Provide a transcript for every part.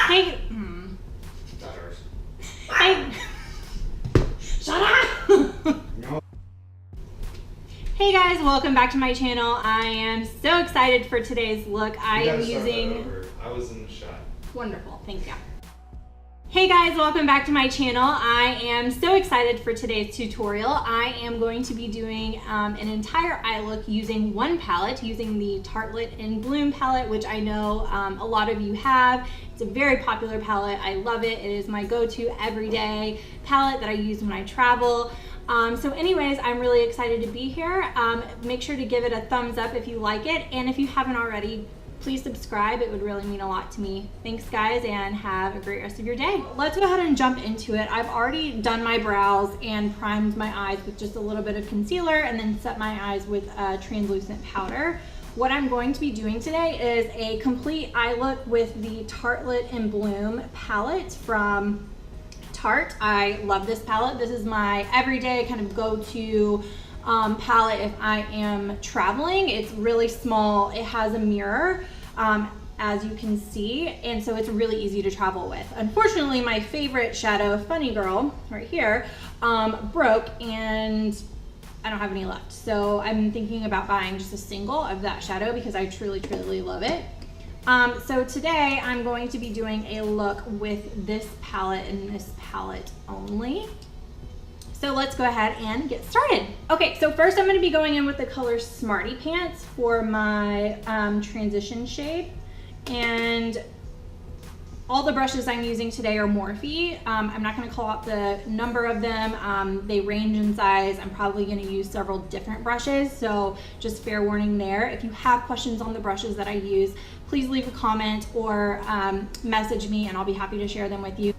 Hey. Not ours. Hey. Shut up. No. Hey guys, welcome back to my channel. I am so excited for today's look. I am using... I was in the shot. Wonderful, thank you. Hey guys, welcome back to my channel. I am so excited for today's tutorial. I am going to be doing an entire eye look using one palette, using the Tartelette in Bloom palette, which I know a lot of you have. It's a very popular palette. I love it. It is my go-to everyday palette that I use when I travel. So anyways, I'm really excited to be here. Make sure to give it a thumbs up if you like it. And if you haven't already, please subscribe. It would really mean a lot to me. Thanks guys, and have a great rest of your day. Let's go ahead and jump into it. I've already done my brows and primed my eyes with just a little bit of concealer and then set my eyes with a translucent powder. What I'm going to be doing today is a complete eye look with the Tartelette in Bloom palette from Tarte. I love this palette. This is my everyday kind of go-to palette if I am traveling. It's really small. It has a mirror, as you can see, and so it's really easy to travel with. Unfortunately, my favorite shadow, Funny Girl, right here, broke, and I don't have any left. So I'm thinking about buying just a single of that shadow because I truly, truly love it. So today I'm going to be doing a look with this palette and this palette only. So let's go ahead and get started. Okay, so first I'm gonna be going in with the color Smarty Pants for my transition shade. And all the brushes I'm using today are Morphe. I'm not gonna call out the number of them. They range in size. I'm probably gonna use several different brushes, so just fair warning there. If you have questions on the brushes that I use, please leave a comment or message me and I'll be happy to share them with you.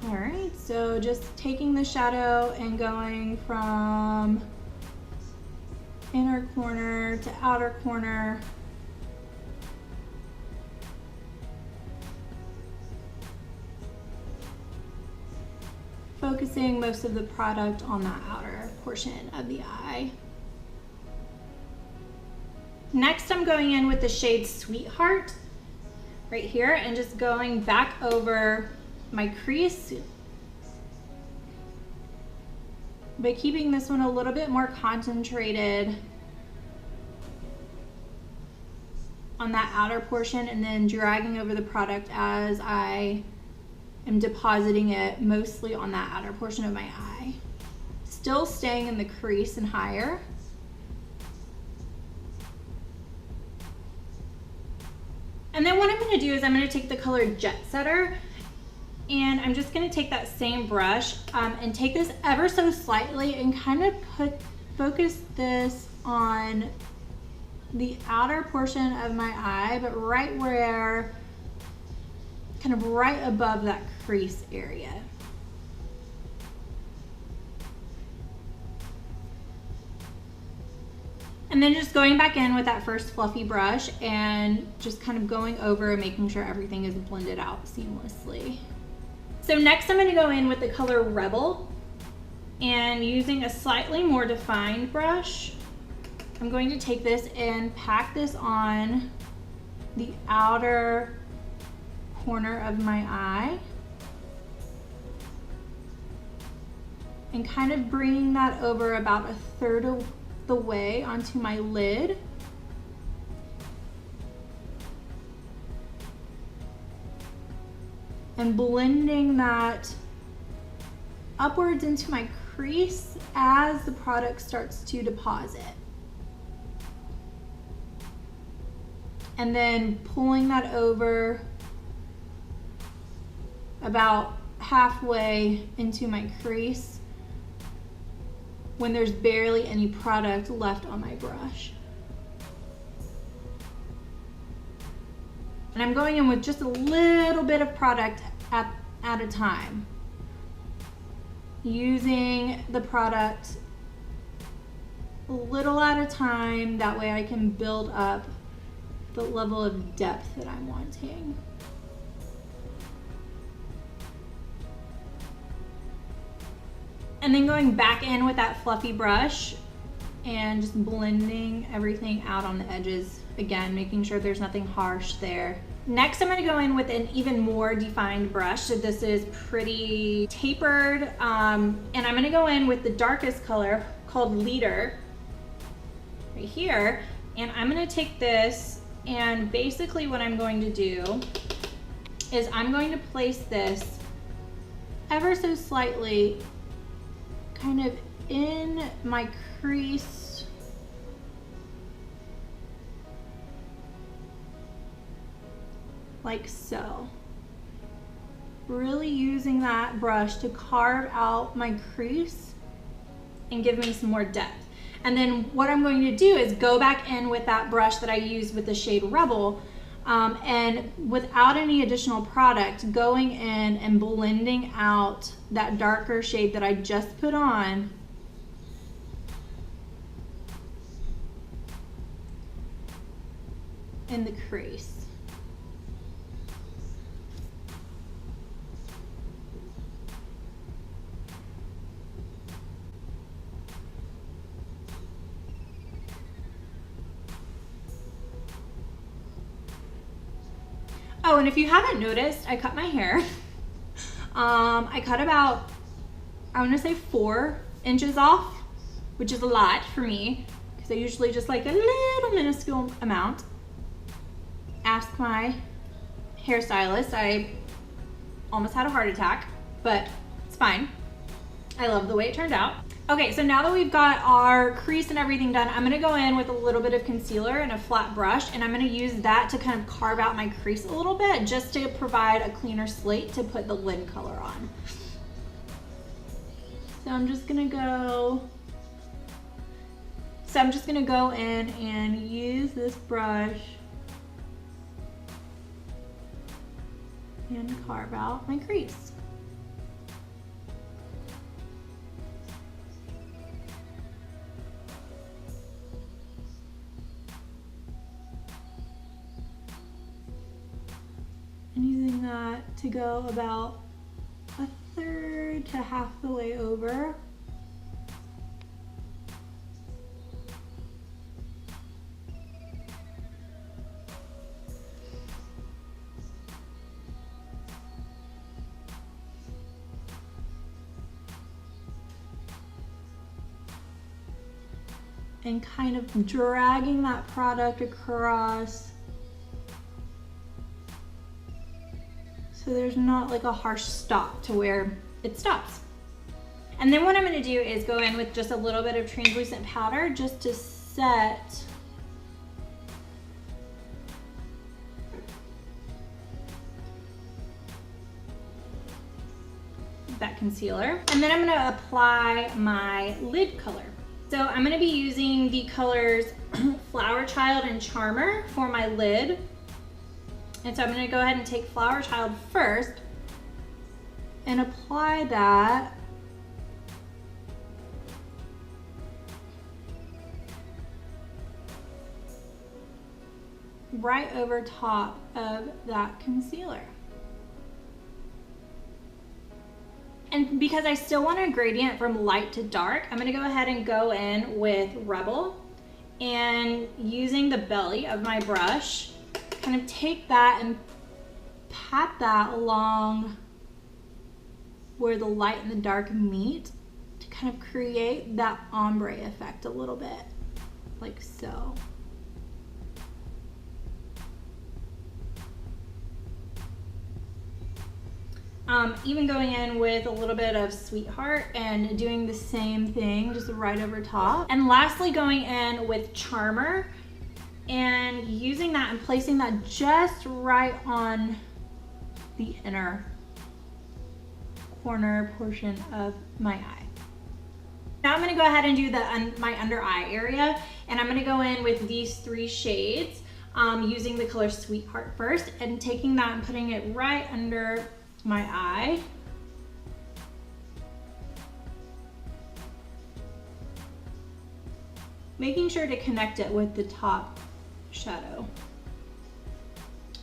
All right, so just taking the shadow and going from inner corner to outer corner. Focusing most of the product on that outer portion of the eye. Next, I'm going in with the shade Sweetheart right here and just going back over my crease, but keeping this one a little bit more concentrated on that outer portion and then dragging over the product as I am depositing it mostly on that outer portion of my eye. Still staying in the crease and higher. And then what I'm going to do is I'm going to take the color Jet Setter and I'm just going to take that same brush and take this ever so slightly and kind of focus this on the outer portion of my eye, but right where, kind of right above that crease area. And then just going back in with that first fluffy brush and just kind of going over and making sure everything is blended out seamlessly. So next I'm going to go in with the color Rebel and using a slightly more defined brush, I'm going to take this and pack this on the outer corner of my eye and kind of bringing that over about a third of the way onto my lid. And blending that upwards into my crease as the product starts to deposit. And then pulling that over about halfway into my crease when there's barely any product left on my brush. And I'm going in with just a little bit of product at a time. Using the product a little at a time, that way I can build up the level of depth that I'm wanting. And then going back in with that fluffy brush and just blending everything out on the edges. Again, making sure there's nothing harsh there. Next, I'm gonna go in with an even more defined brush. So this is pretty tapered, and I'm gonna go in with the darkest color called Leader right here. And I'm gonna take this, and basically what I'm going to do is I'm going to place this ever so slightly kind of in my crease. Like so. Really using that brush to carve out my crease and give me some more depth. And then what I'm going to do is go back in with that brush that I used with the shade Rebel, and without any additional product, going in and blending out that darker shade that I just put on in the crease. Oh, and if you haven't noticed, I cut my hair. I cut about, I want to say 4 inches off, which is a lot for me because I usually just like a little minuscule amount. Ask my hairstylist. I almost had a heart attack, but it's fine. I love the way it turned out. Okay, so now that we've got our crease and everything done, I'm gonna go in with a little bit of concealer and a flat brush, and I'm gonna use that to kind of carve out my crease a little bit, just to provide a cleaner slate to put the lid color on. So I'm just gonna go in and use this brush and carve out my crease. And using that to go about 1/3 to half the way over. And kind of dragging that product across so there's not like a harsh stop to where it stops. And then what I'm gonna do is go in with just a little bit of translucent powder just to set that concealer. And then I'm gonna apply my lid color. So I'm gonna be using the colors Flower Child and Charmer for my lid. And so I'm gonna go ahead and take Flower Child first and apply that right over top of that concealer. And because I still want a gradient from light to dark, I'm gonna go ahead and go in with Rebel, and using the belly of my brush, kind of take that and pat that along where the light and the dark meet to kind of create that ombre effect a little bit, like so. Even going in with a little bit of Sweetheart and doing the same thing, just right over top. And lastly, going in with Charmer and using that and placing that just right on the inner corner portion of my eye. Now I'm gonna go ahead and do my under eye area, and I'm gonna go in with these 3 shades, using the color Sweetheart first, and taking that and putting it right under my eye. Making sure to connect it with the top shadow.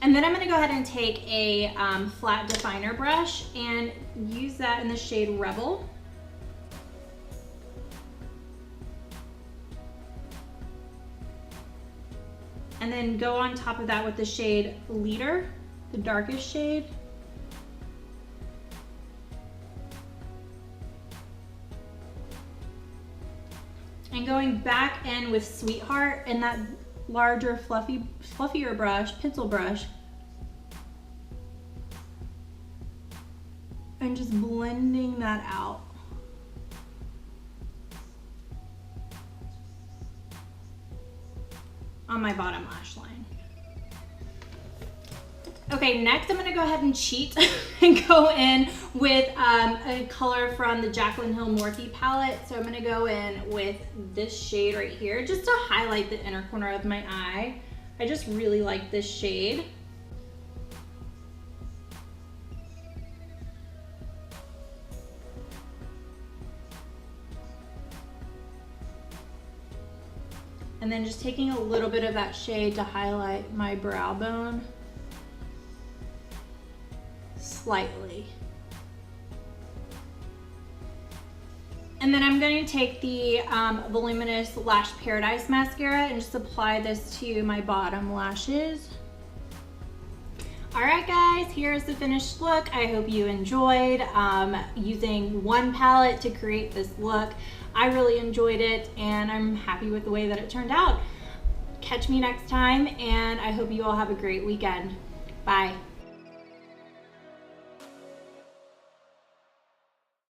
And then I'm gonna go ahead and take a flat definer brush and use that in the shade Rebel. and then go on top of that with the shade Leader, the darkest shade. And going back in with Sweetheart in that larger, fluffier brush, pencil brush. And just blending that out. On my bottom lash line. Okay, next I'm gonna go ahead and cheat and go in with a color from the Jaclyn Hill Morphe palette. So I'm gonna go in with this shade right here just to highlight the inner corner of my eye. I just really like this shade. And then just taking a little bit of that shade to highlight my brow bone slightly. And then I'm going to take the Voluminous Lash Paradise mascara and just apply this to my bottom lashes. All right guys, here's the finished look. I hope you enjoyed using one palette to create this look. I really enjoyed it and I'm happy with the way that it turned out. Catch me next time and I hope you all have a great weekend. Bye.